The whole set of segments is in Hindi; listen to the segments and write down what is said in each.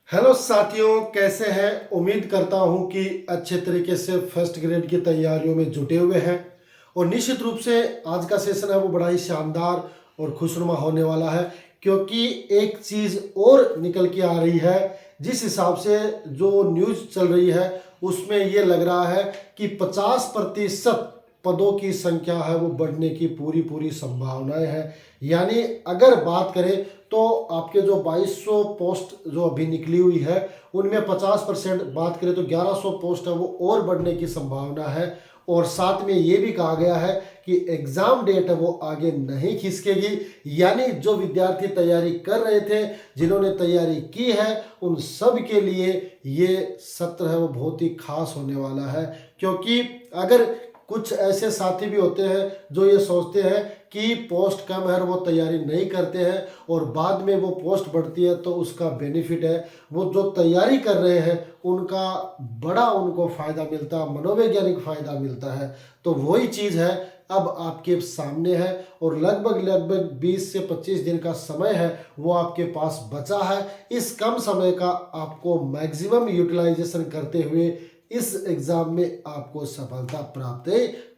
हेलो साथियों, कैसे हैं। उम्मीद करता हूं कि अच्छे तरीके से फर्स्ट ग्रेड की तैयारियों में जुटे हुए हैं। और निश्चित रूप से आज का सेशन है वो बड़ा ही शानदार और खुशनुमा होने वाला है, क्योंकि एक चीज़ और निकल के आ रही है। जिस हिसाब से जो न्यूज़ चल रही है उसमें ये लग रहा है कि 50% पदों की संख्या है वो बढ़ने की पूरी पूरी संभावनाएं हैं। यानी अगर बात करें तो आपके जो 2200 पोस्ट जो अभी निकली हुई है उनमें 50% बात करें तो 1100 पोस्ट है वो और बढ़ने की संभावना है। और साथ में ये भी कहा गया है कि एग्जाम डेट है वो आगे नहीं खिसकेगी। यानी जो विद्यार्थी तैयारी कर रहे थे, जिन्होंने तैयारी की है, उन सब के लिए ये सत्र है वो बहुत ही खास होने वाला है। क्योंकि अगर कुछ ऐसे साथी भी होते हैं जो ये सोचते हैं कि पोस्ट कम है और वो तैयारी नहीं करते हैं और बाद में वो पोस्ट बढ़ती है तो उसका बेनिफिट है, वो जो तैयारी कर रहे हैं उनका बड़ा उनको फ़ायदा मिलता है, मनोवैज्ञानिक फ़ायदा मिलता है। तो वही चीज़ है अब आपके सामने है और लगभग लगभग 20 से 25 दिन का समय है वो आपके पास बचा है। इस कम समय का आपको मैक्सिमम यूटिलाइजेशन करते हुए इस एग्ज़ाम में आपको सफलता प्राप्त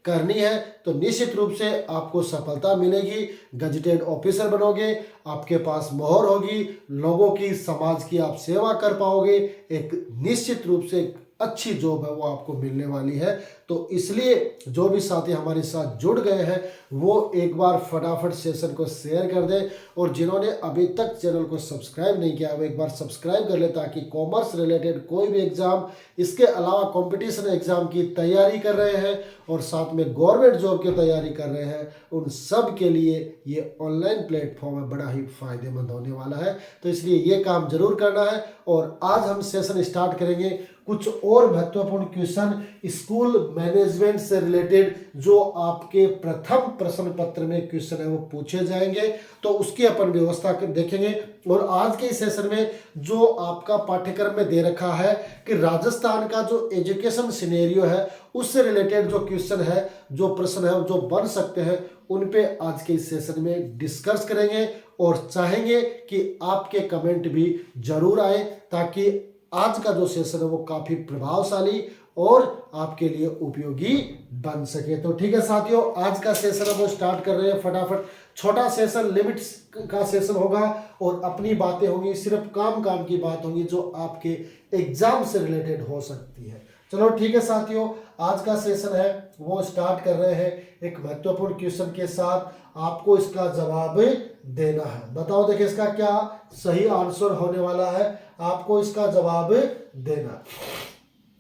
करनी है। तो निश्चित रूप से आपको सफलता मिलेगी, गजेटेड ऑफिसर बनोगे, आपके पास मोहर होगी, लोगों की समाज की आप सेवा कर पाओगे, एक निश्चित रूप से अच्छी जॉब है वो आपको मिलने वाली है। तो इसलिए जो भी साथी हमारे साथ जुड़ गए हैं वो एक बार फटाफट सेशन को शेयर कर दें, और जिन्होंने अभी तक चैनल को सब्सक्राइब नहीं किया वो एक बार सब्सक्राइब कर ले, ताकि कॉमर्स रिलेटेड कोई भी एग्जाम, इसके अलावा कंपटीशन एग्जाम की तैयारी कर रहे हैं और साथ में गवर्नमेंट जॉब की तैयारी कर रहे हैं, उन सब के लिए ये ऑनलाइन प्लेटफॉर्म है बड़ा ही फायदेमंद होने वाला है। तो इसलिए ये काम जरूर करना है। और आज हम सेशन स्टार्ट करेंगे कुछ और महत्वपूर्ण क्वेश्चन स्कूल मैनेजमेंट से रिलेटेड, जो आपके प्रथम प्रश्न पत्र में क्वेश्चन है वो पूछे जाएंगे, तो उसकी अपन व्यवस्था देखेंगे। और आज के इस सेशन में जो आपका पाठ्यक्रम में दे रखा है कि राजस्थान का जो एजुकेशन सिनेरियो है उससे रिलेटेड जो क्वेश्चन है, जो प्रश्न है जो बन सकते हैं, उन पे आज के इस सेशन में डिस्कस करेंगे। और चाहेंगे कि आपके कमेंट भी जरूर आए, ताकि आज का जो सेशन है वो काफी प्रभावशाली और आपके लिए उपयोगी बन सके। तो ठीक है साथियों, आज का सेशन है वो स्टार्ट कर रहे हैं फटाफट। छोटा सेशन, लिमिट्स का सेशन होगा और अपनी बातें होंगी, सिर्फ काम काम की बात होगी जो आपके एग्जाम से रिलेटेड हो सकती है। चलो ठीक है साथियों, आज का सेशन है वो स्टार्ट कर रहे हैं एक महत्वपूर्ण क्वेश्चन के साथ। आपको इसका जवाब देना है। बताओ, देखिए इसका क्या सही आंसर होने वाला है, आपको इसका जवाब देना।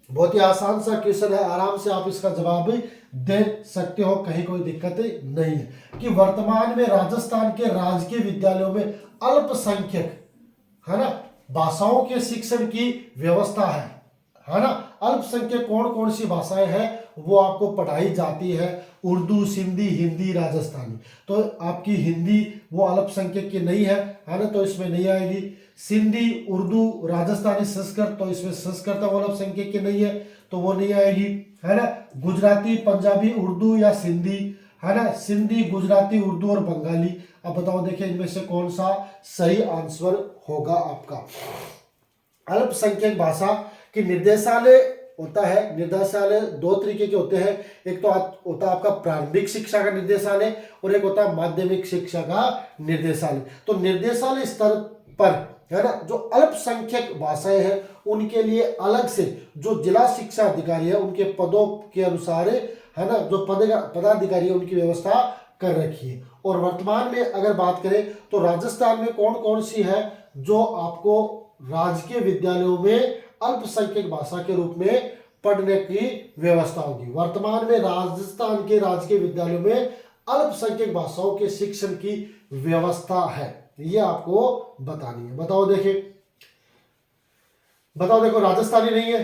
बहुत ही आसान सा क्वेश्चन है, आराम से आप इसका जवाब दे सकते हो, कहीं कोई दिक्कत नहीं है। कि वर्तमान में राजस्थान के राजकीय विद्यालयों में अल्पसंख्यक है ना भाषाओं के शिक्षण की व्यवस्था है ना। अल्पसंख्यक कौन कौन सी भाषाएं हैं वो आपको पढ़ाई जाती है, उर्दू, सिंधी, हिंदी, राजस्थानी। तो आपकी हिंदी वो अल्पसंख्यक की नहीं है ना, तो इसमें नहीं आएगी। सिंधी, उर्दू, राजस्थानी, संस्कृत, तो इसमें संस्कृत वो अल्पसंख्यक की नहीं है, तो वो नहीं आएगी, है ना। गुजराती, पंजाबी, उर्दू या सिंधी, है ना, सिंधी, गुजराती, उर्दू और बंगाली। अब बताओ, देखिए इनमें से कौन सा सही आंसर होगा आपका। अल्पसंख्यक भाषा की निर्देशालय होता है, निर्देशालय दो तरीके के होते हैं। एक तो होता है आपका प्रारंभिक शिक्षा का निर्देशालय और एक होता है माध्यमिक शिक्षा का निर्देशालय। तो निर्देशालय स्तर पर है ना जो अल्पसंख्यक भाषाएं हैं उनके लिए अलग से जो जिला शिक्षा अधिकारी है उनके पदों के अनुसार है ना जो पदाधिकारी है उनकी व्यवस्था कर रखी है। और वर्तमान में अगर बात करें तो राजस्थान में कौन कौन सी है जो आपको राजकीय विद्यालयों में अल्पसंख्यक भाषा के रूप में पढ़ने की व्यवस्था होगी। वर्तमान में राजस्थान के राजकीय विद्यालयों में अल्पसंख्यक भाषाओं के शिक्षण की व्यवस्था है, ये आपको बतानी है। बताओ देखो राजस्थानी नहीं है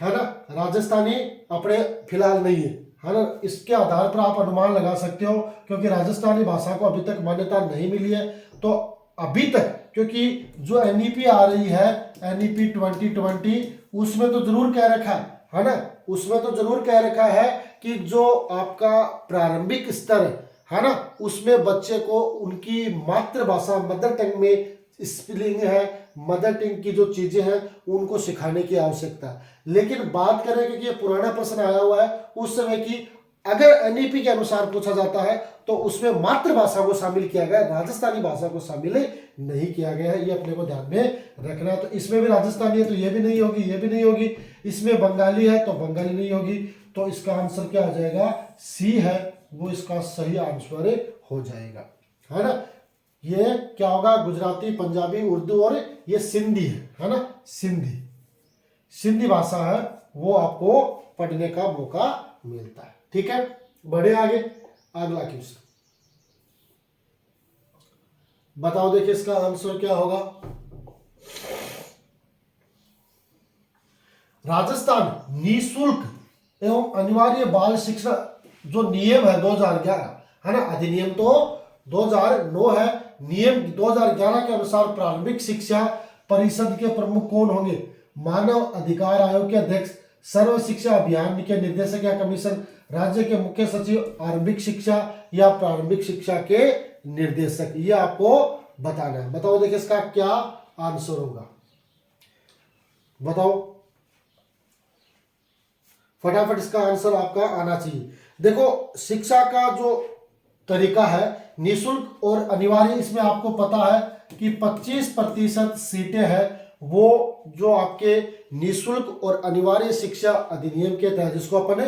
ना, राजस्थानी अपने फिलहाल नहीं है ना। इसके आधार पर आप अनुमान लगा सकते हो, क्योंकि राजस्थानी भाषा को अभी तक मान्यता नहीं मिली है। तो अभी तक क्योंकि जो एनईपी आ रही है, एनईपी 2020, उसमें तो जरूर कह रखा है ना, उसमें तो जरूर कह रखा है कि जो आपका प्रारंभिक स्तर है ना, उसमें बच्चे को उनकी मातृभाषा मदर टंग में स्पेलिंग है, मदर टंग की जो चीजें हैं उनको सिखाने की आवश्यकता है। लेकिन बात करें कि ये पुराना प्रश्न आया हुआ है उस समय की, अगर एनईपी के अनुसार पूछा जाता है तो उसमें मातृभाषा को शामिल किया गया, राजस्थानी भाषा को शामिल नहीं किया गया है, ये अपने को ध्यान में रखना है। तो इसमें भी राजस्थानी है तो ये भी नहीं होगी, ये भी नहीं होगी, इसमें बंगाली है तो बंगाली नहीं होगी, तो इसका आंसर क्या हो जाएगा, सी है वो इसका सही आंसर हो जाएगा, है ना। ये क्या होगा, गुजराती, पंजाबी, उर्दू और ये सिंधी है ना, सिंधी भाषा है वो आपको पढ़ने का मौका मिलता है। ठीक है, बढ़े आगे, अगला क्वेश्चन बताओ, देखिए इसका आंसर क्या होगा। राजस्थान निःशुल्क एवं अनिवार्य बाल शिक्षा जो नियम है 2011 है ना, अधिनियम तो 2009 है, नियम 2011 के अनुसार प्रारंभिक शिक्षा परिषद के प्रमुख कौन होंगे, मानव अधिकार आयोग के अध्यक्ष, सर्व शिक्षा अभियान के निदेशक या कमीशन, राज्य के मुख्य सचिव, आरंभिक शिक्षा या प्रारंभिक शिक्षा के निर्देशक, ये आपको बताना है। बताओ देखिए इसका क्या आंसर होगा, बताओ फटाफट, इसका आंसर आपका आना चाहिए। देखो शिक्षा का जो तरीका है निःशुल्क और अनिवार्य, इसमें आपको पता है कि 25% सीटें हैं वो जो आपके निःशुल्क और अनिवार्य शिक्षा अधिनियम के तहत, जिसको अपन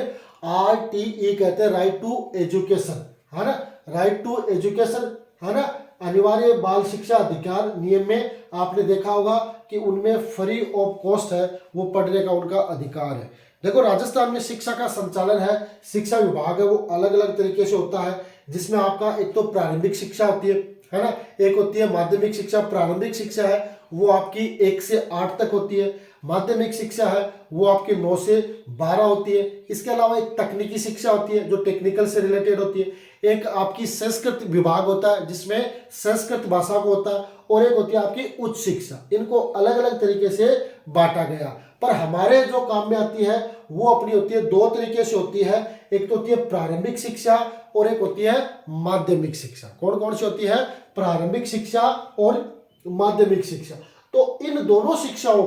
RTE कहते हैं, राइट टू एजुकेशन, है ना, राइट टू एजुकेशन, है ना। अनिवार्य बाल शिक्षा अधिकार नियम में आपने देखा होगा कि उनमें फ्री ऑफ कॉस्ट है, वो पढ़ने का उनका अधिकार है। देखो राजस्थान में शिक्षा का संचालन है, शिक्षा विभाग है वो अलग अलग तरीके से होता है, जिसमें आपका एक तो प्रारंभिक शिक्षा होती है ना, एक होती है माध्यमिक शिक्षा। प्रारंभिक शिक्षा है वो आपकी 1 से 8 तक होती है, माध्यमिक शिक्षा है वो आपकी 9 से 12 होती है। इसके अलावा एक तकनीकी शिक्षा होती है जो टेक्निकल से रिलेटेड होती है, एक आपकी संस्कृत विभाग होता है जिसमें संस्कृत भाषा को होता है, और एक होती है आपकी उच्च शिक्षा। इनको अलग अलग तरीके से बांटा गया, पर हमारे जो काम में आती है वो अपनी होती है 2 तरीके से होती है, एक तो होती है प्रारंभिक शिक्षा और एक होती है माध्यमिक शिक्षा। कौन कौन सी होती है, प्रारंभिक शिक्षा और माध्यमिक शिक्षा। तो इन दोनों शिक्षाओं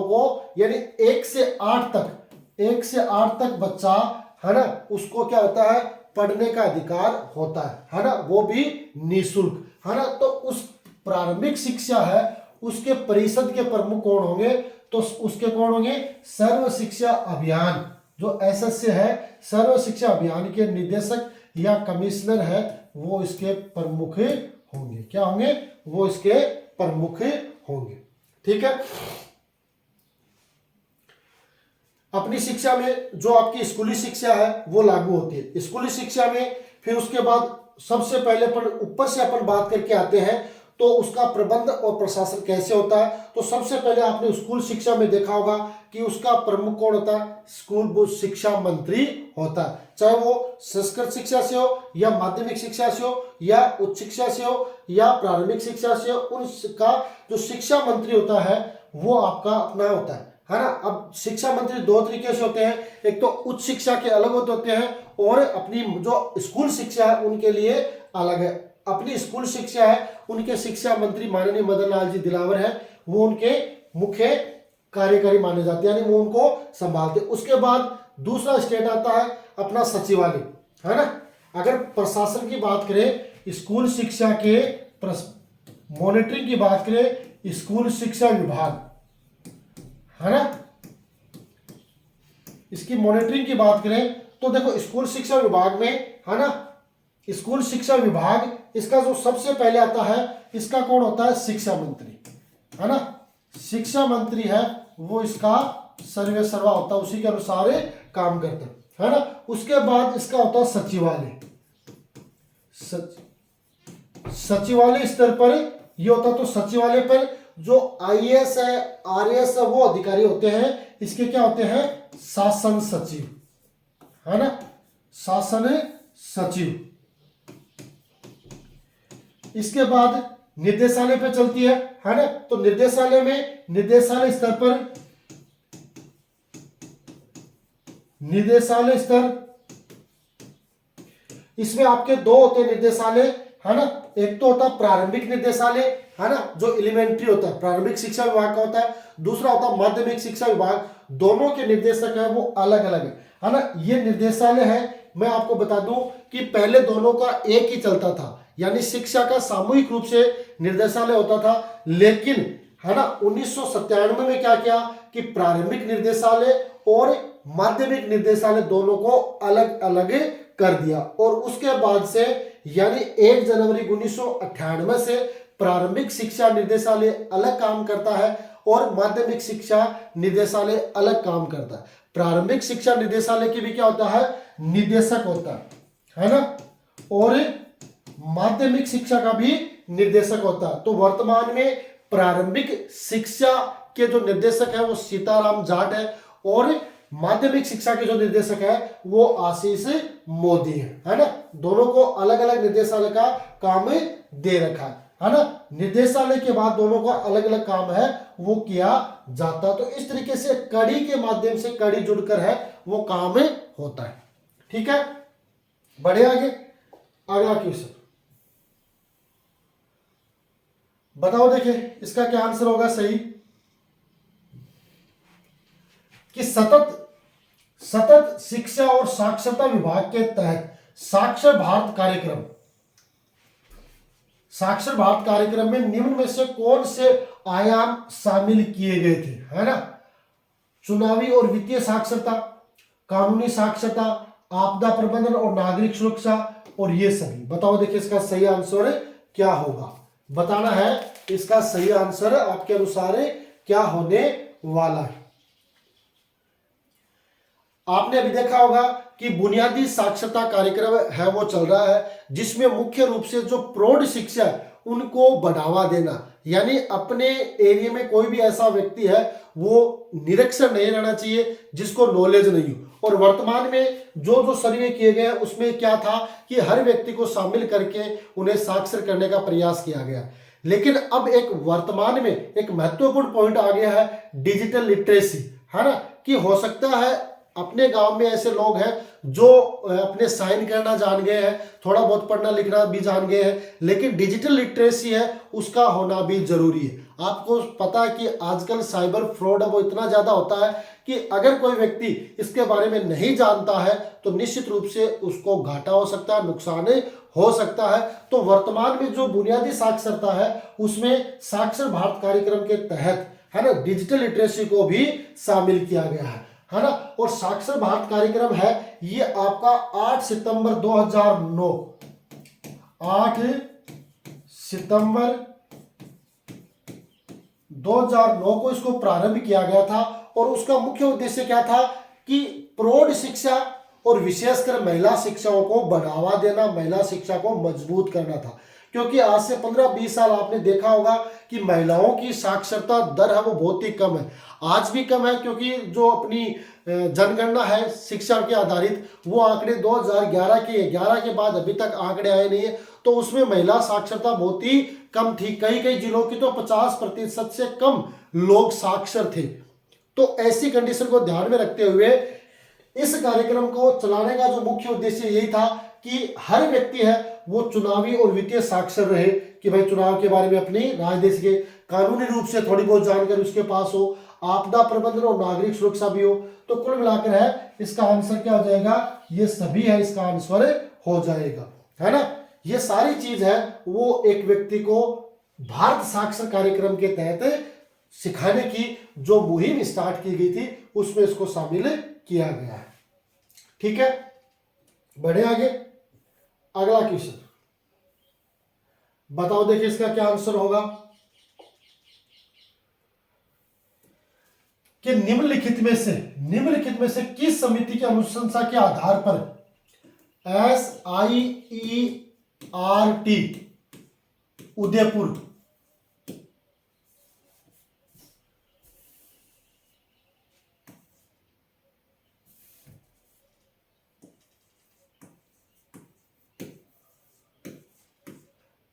को यानी 1 से 8 तक बच्चा, है ना, उसको क्या होता है, पढ़ने का अधिकार होता है ना, वो भी निःशुल्क, है ना। तो उस प्रारंभिक शिक्षा है उसके परिषद के प्रमुख कौन होंगे, तो उसके कौन होंगे, सर्व शिक्षा अभियान जो SSA है, सर्व शिक्षा अभियान के निदेशक या कमिश्नर है वो इसके प्रमुख होंगे। क्या होंगे, वो इसके प्रमुख होंगे। ठीक है, अपनी शिक्षा में जो आपकी स्कूली शिक्षा है वो लागू होती है। स्कूली शिक्षा में फिर उसके बाद सबसे पहले ऊपर से अपन बात करके आते हैं तो उसका प्रबंध और प्रशासन कैसे होता है। तो सबसे पहले आपने स्कूल शिक्षा में देखा होगा कि उसका प्रमुख कौन होता है, स्कूल शिक्षा मंत्री होता है, चाहे वो संस्कृत शिक्षा से हो या माध्यमिक शिक्षा से हो या उच्च शिक्षा से हो या प्रारंभिक शिक्षा से हो, उनका जो शिक्षा मंत्री होता है वो आपका अपना होता है ना। अब शिक्षा मंत्री 2 तरीके से होते हैं, एक तो उच्च शिक्षा के अलग होते हैं और अपनी जो स्कूल शिक्षा है उनके लिए अलग है। अपनी स्कूल शिक्षा है उनके शिक्षा मंत्री माननीय मदन लाल जी दिलावर है, वो उनके मुख्य कार्यकारी माने जाते हैं, यानी वो उनको संभालते। उसके बाद दूसरा स्टेट आता है अपना सचिवालय, है ना। अगर प्रशासन की बात करें, स्कूल शिक्षा के मॉनिटरिंग की बात करें, स्कूल शिक्षा विभाग, है ना, इसकी मॉनिटरिंग की बात करें तो देखो स्कूल शिक्षा विभाग में, है ना, स्कूल शिक्षा विभाग इसका जो सबसे पहले आता है इसका कौन होता है, शिक्षा मंत्री, है ना। शिक्षा मंत्री है वो इसका सर्वे सर्वा होता है, उसी के अनुसार काम करता है ना। उसके बाद इसका होता है सचिवालय। सचिवालय स्तर पर ये होता है, तो सचिवालय पर जो IAS है RAS है वो अधिकारी होते हैं, इसके क्या होते हैं, शासन सचिव, है ना, शासन सचिव। इसके बाद निर्देशालय पे चलती है ना। तो निर्देशालय में निर्देशालय स्तर इसमें आपके 2 होते हैं निर्देशालय, है ना। एक तो होता है प्रारंभिक निर्देशालय, है ना, जो एलिमेंट्री होता है, प्रारंभिक शिक्षा विभाग का होता है। दूसरा होता है माध्यमिक शिक्षा विभाग। दोनों के निर्देशक है वो अलग अलग है ना। ये निर्देशालय है, मैं आपको बता दूं कि पहले दोनों का एक ही चलता था, यानी शिक्षा का सामूहिक रूप से निर्देशालय होता था। लेकिन है ना 1997 में क्या किया कि प्रारंभिक निर्देशालय और माध्यमिक निर्देशालय दोनों को अलग अलग कर दिया। और उसके बाद से यानी 1 जनवरी 1998 से प्रारंभिक शिक्षा निर्देशालय अलग काम करता है और माध्यमिक शिक्षा निर्देशालय अलग काम करता है। प्रारंभिक शिक्षा निर्देशालय की भी क्या होता है, निदेशक होता है ना, और माध्यमिक शिक्षा का भी निर्देशक होता है। तो वर्तमान में प्रारंभिक शिक्षा के जो निर्देशक है वो सीताराम जाट है और माध्यमिक शिक्षा के जो निर्देशक है वो आशीष मोदी है ना। दोनों को अलग अलग निर्देशालय का काम दे रखा है ना। निर्देशालय के बाद दोनों का अलग अलग काम है वो किया जाता। तो इस तरीके से कड़ी के माध्यम से कड़ी जुड़कर है वो काम होता है। ठीक है, बढ़े आगे। अगला क्वेश्चन बताओ, देखिए इसका क्या आंसर होगा सही कि सतत शिक्षा और साक्षरता विभाग के तहत साक्षर भारत कार्यक्रम में निम्न में से कौन से आयाम शामिल किए गए थे, है ना। चुनावी और वित्तीय साक्षरता, कानूनी साक्षरता, आपदा प्रबंधन और नागरिक सुरक्षा, और ये सभी। बताओ देखिए इसका सही आंसर क्या होगा, बताना है इसका सही आंसर आपके अनुसार क्या होने वाला है। आपने अभी देखा होगा कि बुनियादी साक्षरता कार्यक्रम है वो चल रहा है, जिसमें मुख्य रूप से जो प्रौढ़ शिक्षा है उनको बढ़ावा देना, यानी अपने एरिया में कोई भी ऐसा व्यक्ति है वो निरक्षर नहीं रहना चाहिए जिसको नॉलेज नहीं हो। और वर्तमान में जो सर्वे किए गए उसमें क्या था कि हर व्यक्ति को शामिल करके उन्हें साक्षर करने का प्रयास किया गया। लेकिन अब एक वर्तमान में एक महत्वपूर्ण पॉइंट आ गया है डिजिटल लिटरेसी, है ना, कि हो सकता है अपने गांव में ऐसे लोग हैं जो अपने साइन करना जान गए हैं, थोड़ा बहुत पढ़ना लिखना भी जान गए हैं, लेकिन डिजिटल लिटरेसी है उसका होना भी जरूरी है। आपको पता है कि आजकल साइबर फ्रॉड वो इतना ज्यादा होता है कि अगर कोई व्यक्ति इसके बारे में नहीं जानता है तो निश्चित रूप से उसको घाटा हो सकता है, नुकसान हो सकता है। तो वर्तमान में जो बुनियादी साक्षरता है उसमें साक्षर भारत कार्यक्रम के तहत, है ना, डिजिटल लिटरेसी को भी शामिल किया गया है ना। और साक्षर भारत कार्यक्रम है ये आपका 8 सितंबर 2009 8 सितंबर 2009 को इसको प्रारंभ किया गया था। और उसका मुख्य उद्देश्य क्या था कि प्रौढ़ शिक्षा और विशेषकर महिला शिक्षाओं को बढ़ावा देना, महिला शिक्षा को मजबूत करना था। क्योंकि आज से 15-20 साल आपने देखा होगा कि महिलाओं की साक्षरता दर है वो बहुत ही कम है, आज भी कम है, क्योंकि जो अपनी जनगणना है शिक्षा के आधारित वो आंकड़े 2011 के बाद अभी तक आंकड़े आए नहीं है, तो उसमें महिला साक्षरता बहुत ही कम थी। कई जिलों की तो 50% से कम लोग साक्षर थे। तो ऐसी कंडीशन को ध्यान में रखते हुए इस कार्यक्रम को चलाने का जो मुख्य उद्देश्य यही था कि हर व्यक्ति है वो चुनावी और वित्तीय साक्षर रहे, कि भाई चुनाव के बारे में अपनी राय दे सके, कानूनी रूप से थोड़ी बहुत जानकारी उसके पास हो, आपदा प्रबंधन और नागरिक सुरक्षा भी हो। तो कुल मिलाकर है इसका आंसर क्या हो जाएगा, ये सभी है इसका आंसर हो जाएगा, है ना। ये सारी चीज है वो एक व्यक्ति को भारत साक्षर कार्यक्रम के तहत सिखाने की जो मुहिम स्टार्ट की गई थी उसमें इसको शामिल किया गया है। ठीक है, बढ़े आगे। अगला क्वेश्चन बताओ देखिए इसका क्या आंसर होगा कि निम्नलिखित में से किस समिति की अनुशंसा के आधार पर SIERT Udaipur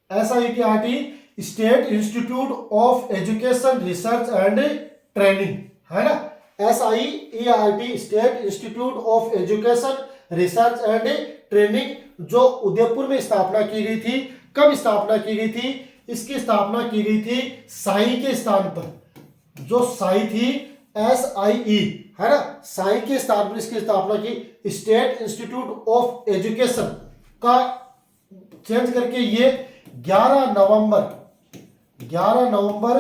SIERT state institute of education research and training, है ना। SIERT state institute of education research and training जो उदयपुर में स्थापना की गई थी। कब स्थापना की गई थी? इसकी स्थापना की गई थी साई के स्थान पर। जो साई थी, SIE, है ना, साई के स्थान पर इसकी स्थापना की। स्टेट इंस्टीट्यूट ऑफ एजुकेशन का चेंज करके ये 11 नवंबर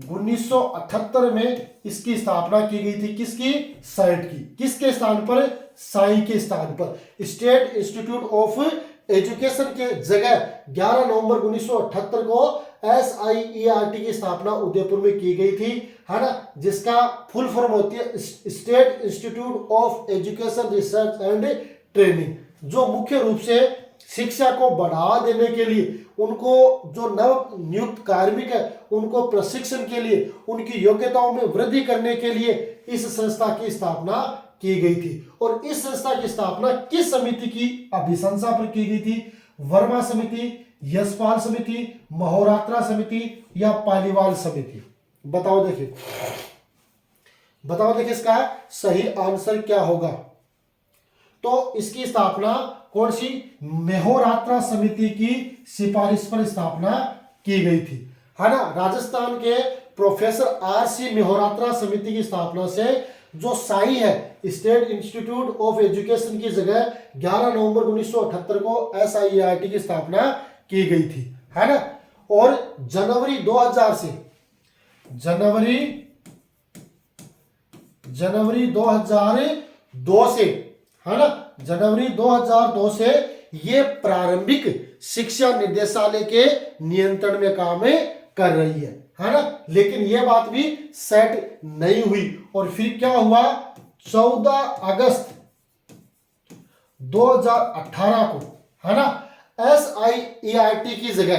1978 में इसकी स्थापना की गई थी। किसकी? साइट की। किसके स्थान पर? साई के स्थान पर। स्टेट इंस्टीट्यूट ऑफ एजुकेशन के जगह 11 नवंबर 1978 को SIERT की स्थापना उदयपुर में की गई थी, है ना, जिसका फुल फॉर्म होती है state institute of education research and training, जो मुख्य रूप से शिक्षा को बढ़ावा देने के लिए, उनको जो नव नियुक्त कार्मिक है उनको प्रशिक्षण के लिए, उनकी योग्यताओं में वृद्धि करने के लिए इस संस्था की स्थापना की गई थी। और इस संस्था की स्थापना किस समिति की अभिशंसा पर की गई थी? वर्मा समिति, यशपाल समिति, महोरात्रा समिति या पालीवाल समिति? बताओ देखिए, इसका सही आंसर क्या होगा? तो इसकी स्थापना कौन सी? मेहोरात्रा समिति की सिफारिश पर स्थापना की गई थी, है ना। राजस्थान के प्रोफेसर RC मेहोरात्रा समिति की स्थापना से जो साई है, स्टेट इंस्टीट्यूट ऑफ एजुकेशन की जगह 11 नवंबर 1978 को SIERT की स्थापना की गई थी, है ना। और जनवरी 2002 से, है ना, जनवरी 2002 से ये प्रारंभिक शिक्षा निदेशालय के नियंत्रण में काम कर रही है ना। लेकिन ये बात भी सेट नहीं हुई और फिर क्या हुआ? 14 अगस्त 2018 को, है ना, SIERT की जगह,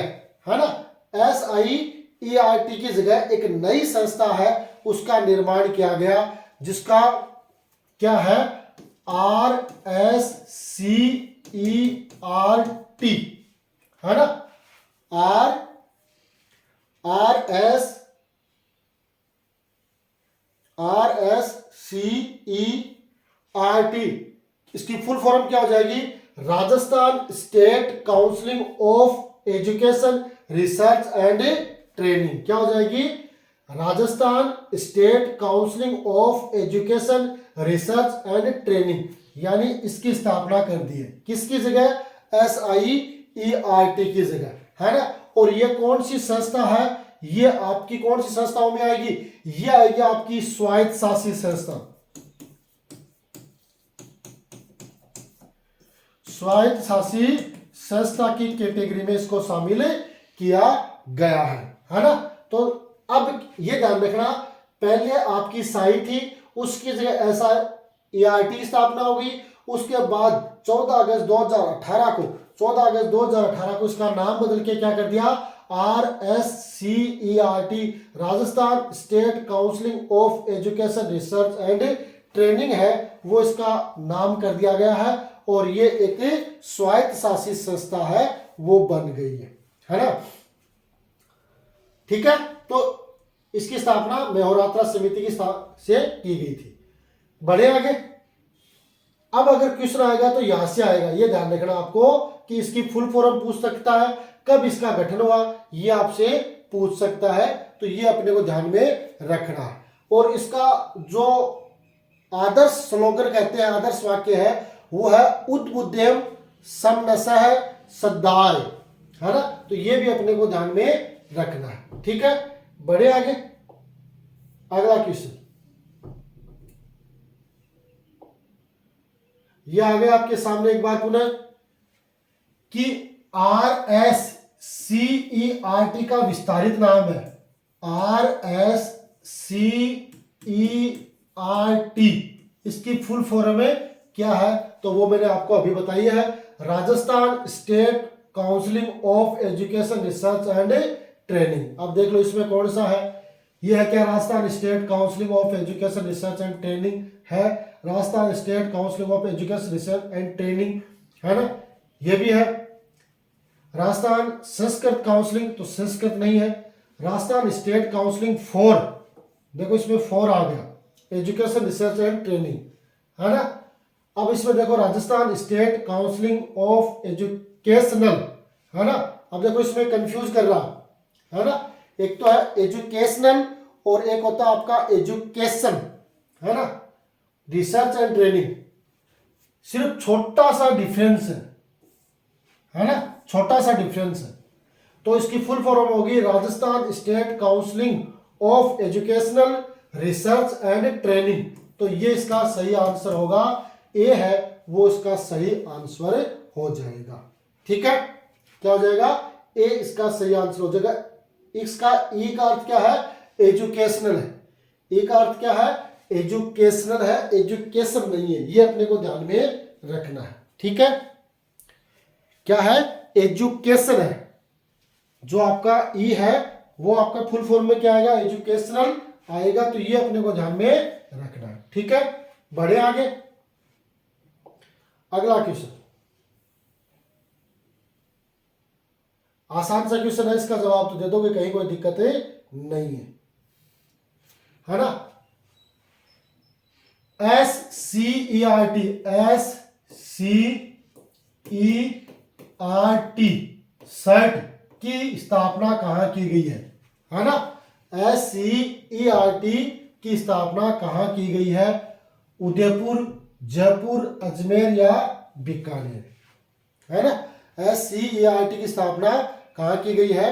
है ना, SIERT की जगह एक नई संस्था है, उसका निर्माण किया गया, जिसका क्या है? RSCERT, है ना, RSCERT। इसकी फुल फॉर्म क्या हो जाएगी? Rajasthan state counselling of education research and training. क्या हो जाएगी? Rajasthan state counselling of education research and training, यानी इसकी स्थापना कर दी है। किसकी जगह? SIERT की जगह, है ना। और ये कौन सी संस्था है? ये आपकी कौन सी संस्थाओं में आएगी? ये आएगी आपकी स्वायत्त शासित संस्था। स्वायत्त शासित संस्था की कैटेगरी में इसको शामिल किया गया है ना। तो अब ये ध्यान रखना, पहले आपकी साई थी, उसकी जगह SIERT की स्थापना हो गई। उसके बाद 14 अगस्त 2018 को इसका नाम बदल के क्या कर दिया? RSCERT, Rajasthan state counselling of education research and training है, वो इसका नाम कर दिया गया है। और ये एक स्वायत्त शासित संस्था है, वो बन गई है ना। ठीक है, तो इसकी स्थापना मेहोरात्रा समिति की से की गई थी। बढ़े आगे। अब अगर क्वेश्चन आएगा तो यहां से आएगा, ये ध्यान रखना आपको कि इसकी फुल फॉर्म पूछ सकता है, कब इसका गठन हुआ ये आपसे पूछ सकता है, तो ये अपने को ध्यान में रखना है। और इसका जो आदर्श स्लोगन कहते हैं, आदर्श वाक्य है, वो है उद्बुद्धेम समनसः सद्धाय, है ना। तो ये भी अपने को ध्यान में रखना है। ठीक है, बढ़े आगे। अगला क्वेश्चन ये आ गया आपके सामने एक बार पुनः कि RSCERT का विस्तारित नाम है RSCERT। इसकी फुल फॉर्म में क्या है? तो वो मैंने आपको अभी बताई है, Rajasthan state counselling of education research and training. अब देख लो इसमें कौन सा है, ये है क्या? Rajasthan state counselling of education research and training है, Rajasthan state counselling of education research and training, है ना। ये भी है राजस्थान संस्कृत काउंसिलिंग, तो संस्कृत नहीं है। राजस्थान स्टेट काउंसिलिंग फॉर, देखो इसमें फॉर आ गया, एजुकेशन रिसर्च एंड ट्रेनिंग, है ना। अब इसमें देखो Rajasthan state counselling of educational, है ना। अब देखो इसमें कंफ्यूज कर रहा है ना, एक तो है एजुकेशनल और एक होता है आपका एजुकेशन, है ना, रिसर्च एंड ट्रेनिंग। सिर्फ छोटा सा डिफरेंस है ना, छोटा सा डिफरेंस है। तो इसकी फुल फॉर्म होगी Rajasthan state counselling of educational research and training. तो ये इसका सही आंसर होगा, ए है वो इसका सही आंसर हो जाएगा। ठीक है, क्या हो जाएगा, ए इसका सही आंसर हो जाएगा। इसका ई का अर्थ क्या है, एजुकेशनल है। ई का अर्थ क्या है, एजुकेशनल है, एजुकेशन नहीं है, ये अपने को ध्यान में रखना है। ठीक है, क्या है, एजुकेशन है। जो आपका ई है वो आपका फुल फॉर्म में क्या आएगा, एजुकेशनल आएगा। तो ये अपने को ध्यान में रखना है। ठीक है, बढ़े आगे। अगला क्वेश्चन आसान सा क्वेश्चन है, इसका जवाब तो दे दोगे, कहीं कोई दिक्कत नहीं है ना। SCERT, SCERT सर्ट की स्थापना कहां की गई है ना। SCERT की स्थापना कहां की गई है, उदयपुर, जयपुर, अजमेर या बीकानेर, है ना। SCERT की स्थापना कहां की गई है,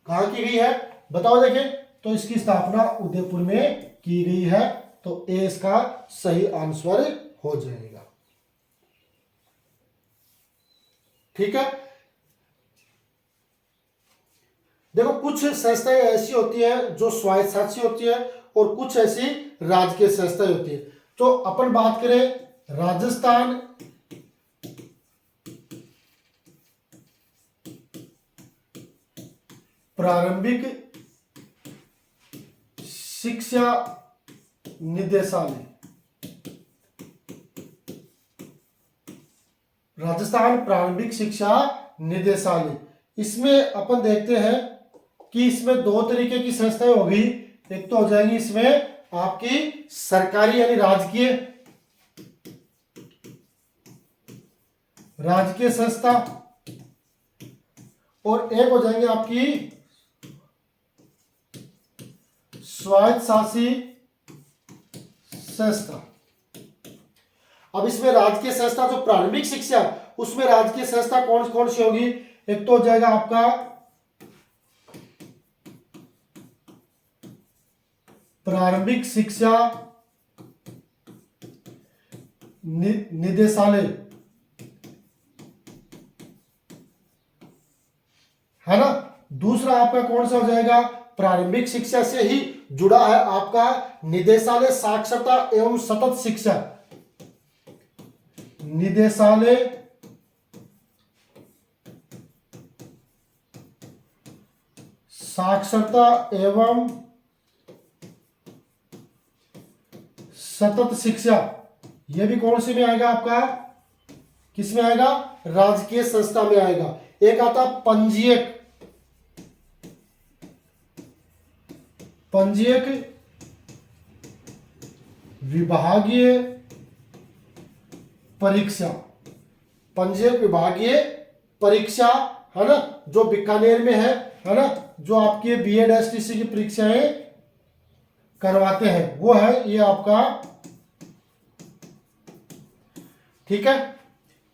कहां की गई है बताओ। देखें तो इसकी स्थापना उदयपुर में की गई है। तो ए इसका सही आंसर हो जाएगा। ठीक है, देखो कुछ संस्थाएं ऐसी होती हैं जो स्वायत्तशासी होती है और कुछ ऐसी राजकीय संस्थाएं होती है। तो अपन बात करें राजस्थान प्रारंभिक शिक्षा निदेशालय, राजस्थान प्रारंभिक शिक्षा निदेशालय, इसमें अपन देखते हैं कि इसमें दो तरीके की संस्थाएं होगी। एक तो हो जाएगी इसमें आपकी सरकारी यानी राजकीय संस्था, और एक हो जाएंगे आपकी स्वायत्तशासी संस्था। अब इसमें राजकीय संस्था जो प्रारंभिक शिक्षा, उसमें राजकीय संस्था कौन कौन सी होगी, एक तो हो जाएगा आपका प्रारंभिक शिक्षा निदेशालय, है ना। दूसरा आपका कौन सा हो जाएगा, प्रारंभिक शिक्षा से ही जुड़ा है आपका निदेशालय साक्षरता एवं सतत शिक्षा, निदेशालय साक्षरता एवं सतत शिक्षा। यह भी कौन से में आएगा आपका, किस में आएगा, राजकीय संस्था में आएगा। एक आता पंजीयक विभागीय परीक्षा, पंजीयक विभागीय परीक्षा, है ना, जो बीकानेर में है ना, जो आपके बीएड एसटीसी की परीक्षाएं करवाते हैं, वो है ये आपका। ठीक है,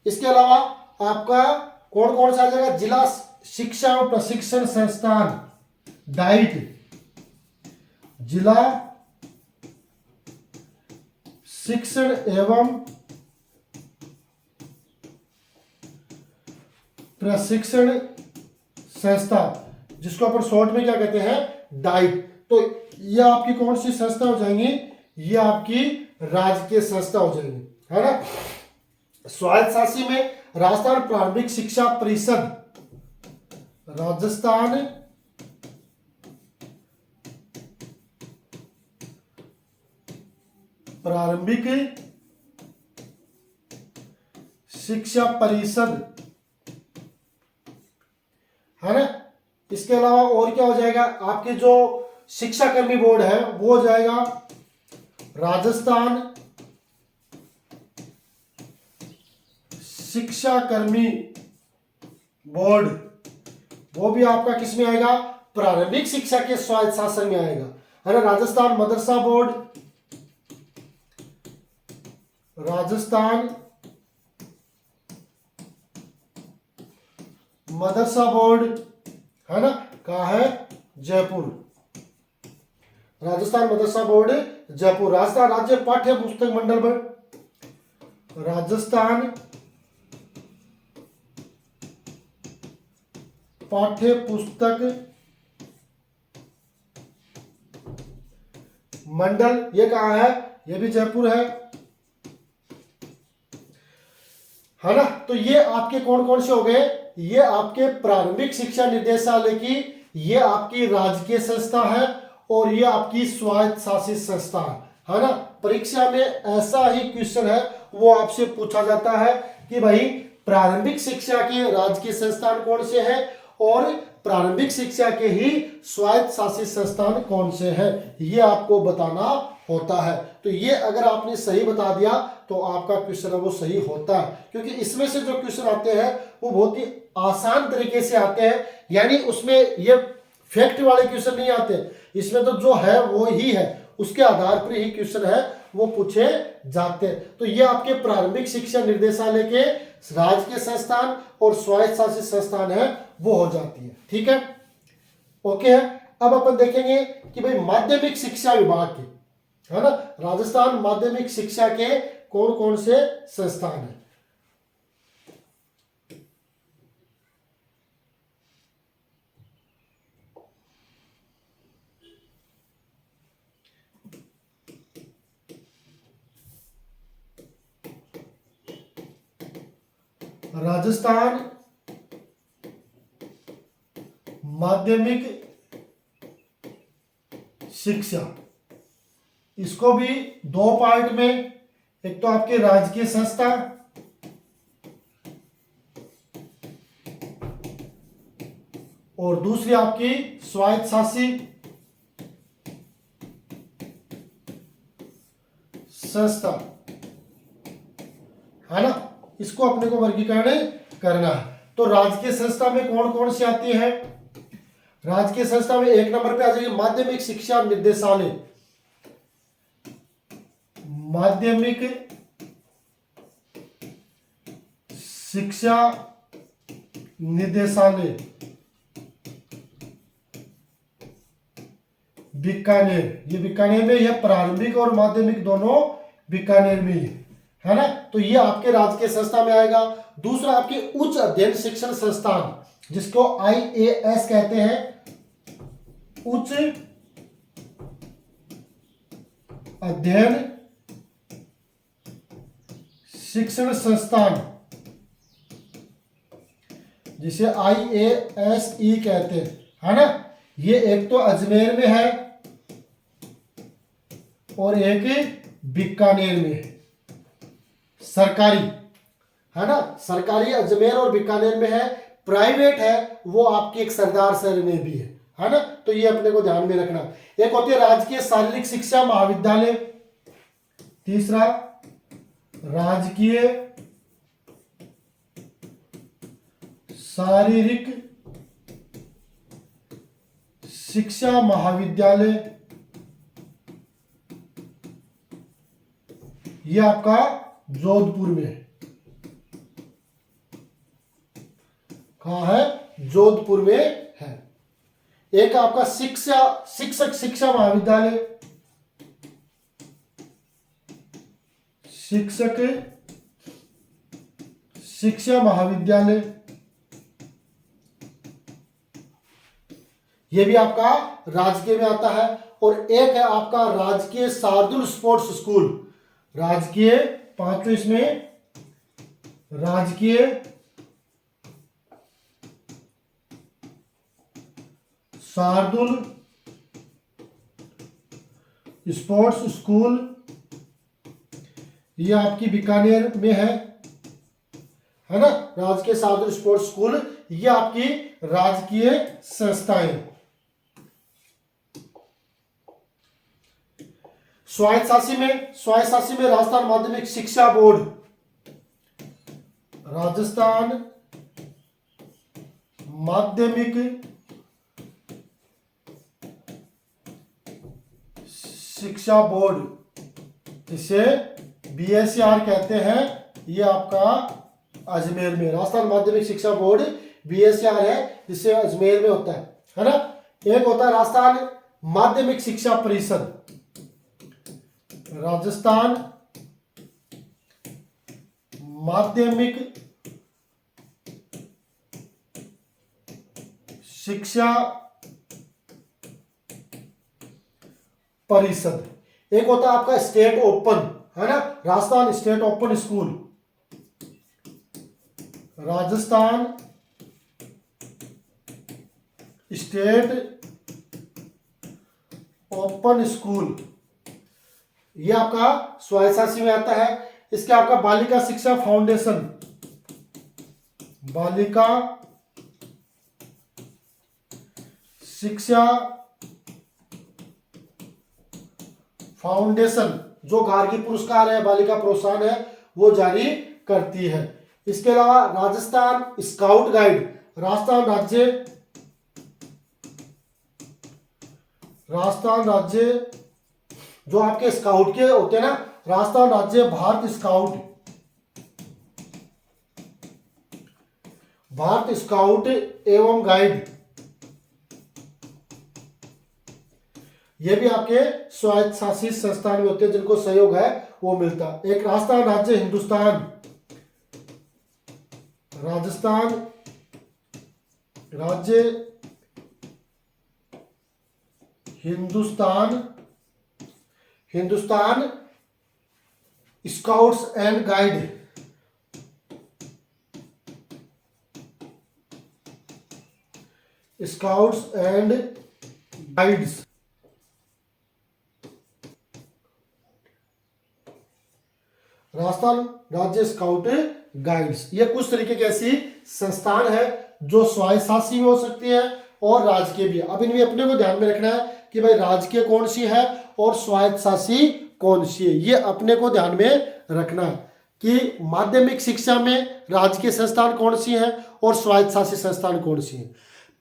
इसके अलावा आपका कौन कौन सा आ जाएगा, जिला शिक्षा और प्रशिक्षण संस्थान डाइट, जिला शिक्षण एवं प्रशिक्षण संस्था, जिसको अपन शॉर्ट में क्या कहते हैं, डाइट। तो ये आपकी कौन सी संस्था हो जाएंगी, ये आपकी राजकीय संस्था हो जाएंगी, है ना। स्वायत्तशासी में राजस्थान प्रारंभिक शिक्षा परिषद, राजस्थान प्रारंभिक शिक्षा परिषद, है ना। इसके अलावा और क्या हो जाएगा, आपके जो शिक्षा कर्मी बोर्ड है वो हो जाएगा राजस्थान शिक्षा कर्मी बोर्ड। वो भी आपका किस में आएगा, प्रारंभिक शिक्षा के स्वायत्त शासन में आएगा, है ना। राजस्थान मदरसा बोर्ड, राजस्थान मदरसा बोर्ड, है ना, कहाँ है, जयपुर। राजस्थान मदरसा बोर्ड जयपुर। राजस्थान राज्य पाठ्य पुस्तक मंडल बोर्ड, राजस्थान पाठ्य पुस्तक मंडल, ये कहाँ है, ये भी जयपुर है ना। तो ये आपके कौन कौन से हो गए, ये आपके प्रारंभिक शिक्षा निर्देशालय की, ये आपकी राजकीय संस्था है और ये आपकी स्वायत्त शासित संस्था है ना। परीक्षा में ऐसा ही क्वेश्चन है, वो आपसे पूछा जाता है कि भाई प्रारंभिक शिक्षा के राजकीय संस्थान कौन से हैं और प्रारंभिक शिक्षा के ही स्वायत्त शासित संस्थान कौन से हैं, ये आपको बताना होता है। तो ये अगर आपने सही बता दिया तो आपका क्वेश्चन है वो सही होता है, क्योंकि इसमें से जो क्वेश्चन आते हैं वो बहुत ही आसान तरीके से आते हैं, यानी उसमें ये फैक्ट वाले क्वेश्चन नहीं आते, इसमें तो जो है वो ही है, उसके आधार पर ही क्वेश्चन है वो पूछे जाते हैं। तो ये आपके प्रारंभिक शिक्षा निर्देशालय के राजकीय संस्थान और स्वायत्त शासित संस्थान है वो हो जाती है, ठीक है, ओके है। अब अपन देखेंगे कि भाई माध्यमिक शिक्षा विभाग के, है ना, राजस्थान माध्यमिक शिक्षा के कौन कौन से संस्थान हैं। राजस्थान माध्यमिक शिक्षा, इसको भी दो पार्ट में, एक तो आपकी राजकीय संस्था और दूसरी आपकी स्वायत्त शासित संस्था, है ना। इसको अपने को वर्गीकरण करना है। तो राजकीय संस्था में कौन कौन सी आती है, राजकीय संस्था में एक नंबर पे आ जाएगी माध्यमिक शिक्षा निर्देशालय, माध्यमिक शिक्षा निर्देशालय बीकानेर, ये बीकानेर में, यह प्रारंभिक और माध्यमिक दोनों बीकानेर में है ना। तो ये आपके राजकीय संस्था में आएगा। दूसरा आपके उच्च अध्ययन शिक्षण संस्थान, जिसको IAS कहते हैं, उच्च अध्ययन शिक्षण संस्थान, जिसे IASE कहते हैं, है ना। ये एक तो अजमेर में है और एक बीकानेर में है, सरकारी, है ना, सरकारी अजमेर और बीकानेर में है, प्राइवेट है वो आपकी एक सरदार शहर में भी है ना। तो ये अपने को ध्यान में रखना। एक होती है राजकीय शारीरिक शिक्षा महाविद्यालय, तीसरा राजकीय शारीरिक शिक्षा महाविद्यालय, ये आपका जोधपुर में है, कहाँ है, जोधपुर में है। एक आपका शिक्षक शिक्षा महाविद्यालय, शिक्षक शिक्षा महाविद्यालय, ये भी आपका राजकीय में आता है। और एक है आपका राजकीय शार्दुल स्पोर्ट्स स्कूल, राजकीय, पांचवें इसमें राजकीय शार्दुल स्पोर्ट्स स्कूल, ये आपकी बीकानेर में है ना। राजकीय शार्दुल स्पोर्ट्स स्कूल, ये आपकी राजकीय संस्थाएं, स्वायत्त शासी में राजस्थान माध्यमिक शिक्षा बोर्ड, राजस्थान माध्यमिक शिक्षा बोर्ड, इसे BSER कहते हैं। ये आपका अजमेर में, राजस्थान माध्यमिक शिक्षा बोर्ड BSER है, जिसे अजमेर में होता है ना। एक होता है राजस्थान माध्यमिक शिक्षा परिषद, राजस्थान माध्यमिक शिक्षा परिषद। एक होता है आपका स्टेट ओपन, है ना, Rajasthan state open school, Rajasthan state open school, ये आपका स्वायत्तशासी में आता है। इसके आपका बालिका शिक्षा फाउंडेशन, बालिका शिक्षा फाउंडेशन जो गार्गी पुरस्कार है, बालिका प्रोत्साहन है, वो जारी करती है। इसके अलावा राजस्थान स्काउट गाइड, राजस्थान राज्य जो आपके स्काउट के होते हैं ना, राजस्थान राज्य भारत स्काउट एवं गाइड, ये भी आपके स्वायत्त शासित संस्थान में होते हैं, जिनको सहयोग है वो मिलता है। एक राजस्थान राज्य Hindustan scouts and guides, Rajasthan राज्य स्काउट गाइड्स, ये कुछ तरीके की ऐसी संस्थान है जो स्वायत्तशासी में हो सकती है और राजकीय भी है। अब इनमें अपने को ध्यान में रखना है कि भाई राजकीय कौन सी है और स्वायत्तशासी कौन सी है, ये अपने को ध्यान में रखना है कि माध्यमिक शिक्षा में राजकीय संस्थान कौन सी है और स्वायत्तशासी संस्थान कौन सी है,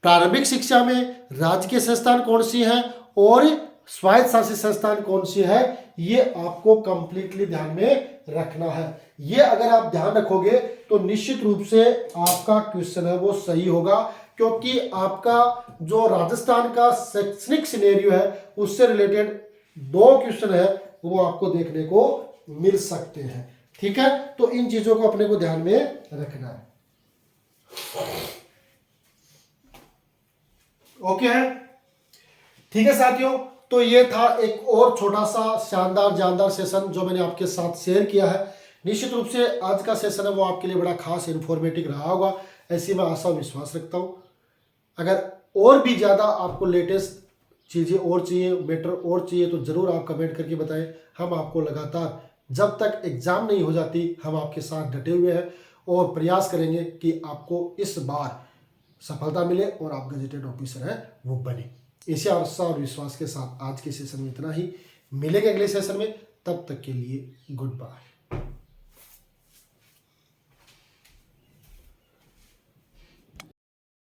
प्रारंभिक शिक्षा में राजकीय संस्थान कौन सी है और स्वायत्तशासी संस्थान कौन सी है, ये आपको कंप्लीटली ध्यान में रखना है। ये अगर आप ध्यान रखोगे तो निश्चित रूप से आपका क्वेश्चन है वो सही होगा, क्योंकि आपका जो राजस्थान का शैक्षणिक सिनेरियो है उससे रिलेटेड 2 क्वेश्चन है वो आपको देखने को मिल सकते हैं। ठीक है, तो इन चीजों को अपने को ध्यान में रखना है। ओके है, ठीक है साथियों, तो ये था एक और छोटा सा शानदार जानदार सेशन जो मैंने आपके साथ शेयर किया है। निश्चित रूप से आज का सेशन है वो आपके लिए बड़ा खास इन्फॉर्मेटिव रहा होगा, ऐसी मैं आशा विश्वास रखता हूँ। अगर और भी ज़्यादा आपको लेटेस्ट चीज़ें और चाहिए, मैटर और चाहिए, तो ज़रूर आप कमेंट करके बताएं। हम आपको लगातार जब तक एग्ज़ाम नहीं हो जाती हम आपके साथ डटे हुए हैं और प्रयास करेंगे कि आपको इस बार सफलता मिले और आप गजेटेड ऑफिसर है वो बने। इसी आशा और विश्वास के साथ आज के सेशन में इतना ही। मिलेंगे अगले सेशन में, तब तक के लिए गुड बाय।